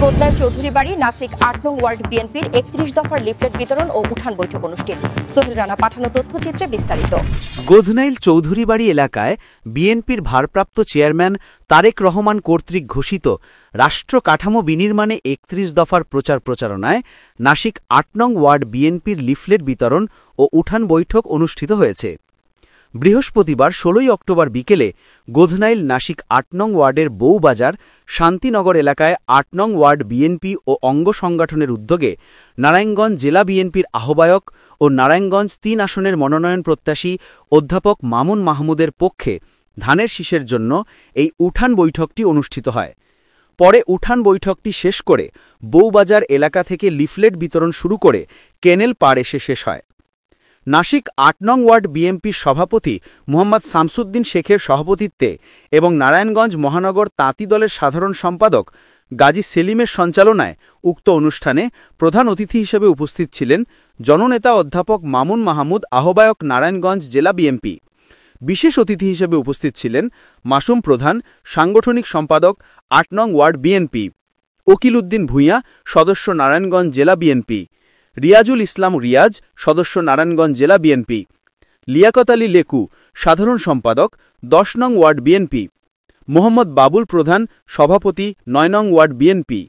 কোদনাইল চৌধুরী বাড়ি নাসিক ৮ নং ওয়ার্ড বিএনপির ৩১ দফার লিফলেট বিতরণ ও উঠান বৈঠক অনুষ্ঠিত। সোহেল রানা পাঠানো তথ্যচিত্রে বিস্তারিত। কোদনাইল চৌধুরী বাড়ি এলাকায় বিএনপির ভারপ্রাপ্ত চেয়ারম্যান তারেক রহমান কর্তৃক ঘোষিত রাষ্ট্র কাঠামো বিনির্মাণে ৩১ দফার প্রচারণায় নাসিক ৮ নং ওয়ার্ড বিএনপির লিফলেট বিতরণ ও উঠান বৈঠক অনুষ্ঠিত হয়েছে। বৃহস্পতিবার ১৬ অক্টোবর বিকেলে কোদনাইল নাসিক ৮ নং ওয়ার্ডের বউবাজার শান্তিনগর এলাকায় ৮ নং ওয়ার্ড বিএনপি ও অঙ্গ সংগঠনের উদ্যোগে নারায়ণগঞ্জ জেলা বিএনপির আহ্বায়ক ও নারায়ণগঞ্জ ৩ আসনের মনোনয়ন প্রত্যাশী অধ্যাপক মামুন মাহমুদের পক্ষে ধানের শীষের জন্য এই উঠান বৈঠকটি অনুষ্ঠিত হয়। পরে উঠান বৈঠকটি শেষ করে বউবাজার এলাকা থেকে লিফলেট বিতরণ শুরু করে কেনেল পাড় এসে শেষ হয়। নাসিক ৮ নং ওয়ার্ড বিএনপির সভাপতি মোহাম্মদ শামসুদ্দিন শেখের সভাপতিত্বে এবং নারায়ণগঞ্জ মহানগর তাঁতি দলের সাধারণ সম্পাদক গাজী সেলিমের সঞ্চালনায় উক্ত অনুষ্ঠানে প্রধান অতিথি হিসেবে উপস্থিত ছিলেন জননেতা অধ্যাপক মামুন মাহমুদ, আহ্বায়ক নারায়ণগঞ্জ জেলা বিএনপি। বিশেষ অতিথি হিসেবে উপস্থিত ছিলেন মাসুম প্রধান, সাংগঠনিক সম্পাদক ৮ নং ওয়ার্ড বিএনপি, ওকিল উদ্দিন ভূঁইয়া, সদস্য নারায়ণগঞ্জ জেলা বিএনপি, রিয়াজুল ইসলাম রিয়াজ, সদস্য নারায়ণগঞ্জ জেলা বিএনপি, লিয়াকত আলী লেকু, সাধারণ সম্পাদক ১০ নং ওয়ার্ড বিএনপি, মোহাম্মদ বাবুল প্রধান, সভাপতি ৯ নং ওয়ার্ড বিএনপি,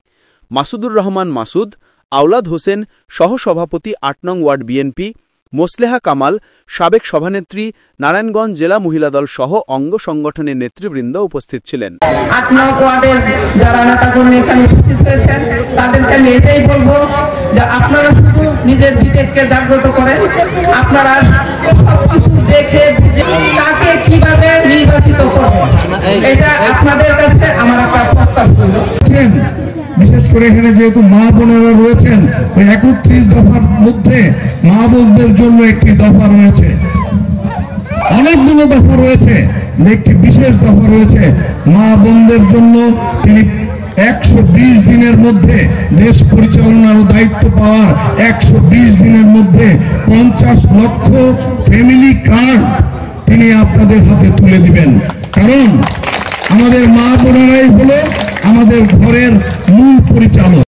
মাসুদুর রহমান মাসুদ, আওলাদ হোসেন, সহসভাপতি ৮ নং ওয়ার্ড বিএনপি, মোসলেহা কামাল, সাবেক সভানেত্রী, নারায়ণগঞ্জ জেলা মহিলা দল সহ অঙ্গ সংগঠনের নেতৃবৃন্দ উপস্থিত ছিলেন। ৮ নং ওয়ার্ডের যারা নেতাকর্মী এখানে উপস্থিত হয়েছেন তাদেরকে আমি এটাই বলবো যে আপনারা শুধু নিজের বিবেককে জাগ্রত করেন, আপনারা সবকিছু দেখে তাকে কিভাবে নির্বাচিত করবেন, এটা আপনাদের কাছে আমার একটা প্রস্তাব ছিল। বিশেষ করে এখানে যেহেতু মা বোনেরা রয়েছেন, ওই ৩১ দফার মধ্যে মা বোনদের জন্য একটি দফা রয়েছে, অনেকগুলো দফা রয়েছে, একটি বিশেষ দফা রয়েছে মা বোনদের জন্য। তিনি ১২০ দিনের মধ্যে দেশ পরিচালনার দায়িত্ব পাওয়ার ১২০ দিনের মধ্যে ৫০ লক্ষ ফ্যামিলি কার্ড তিনি আপনাদের হাতে তুলে দিবেন। কারণ আমাদের মা বোনেরাই হলো আমাদের ঘরের মূল পরিচালক।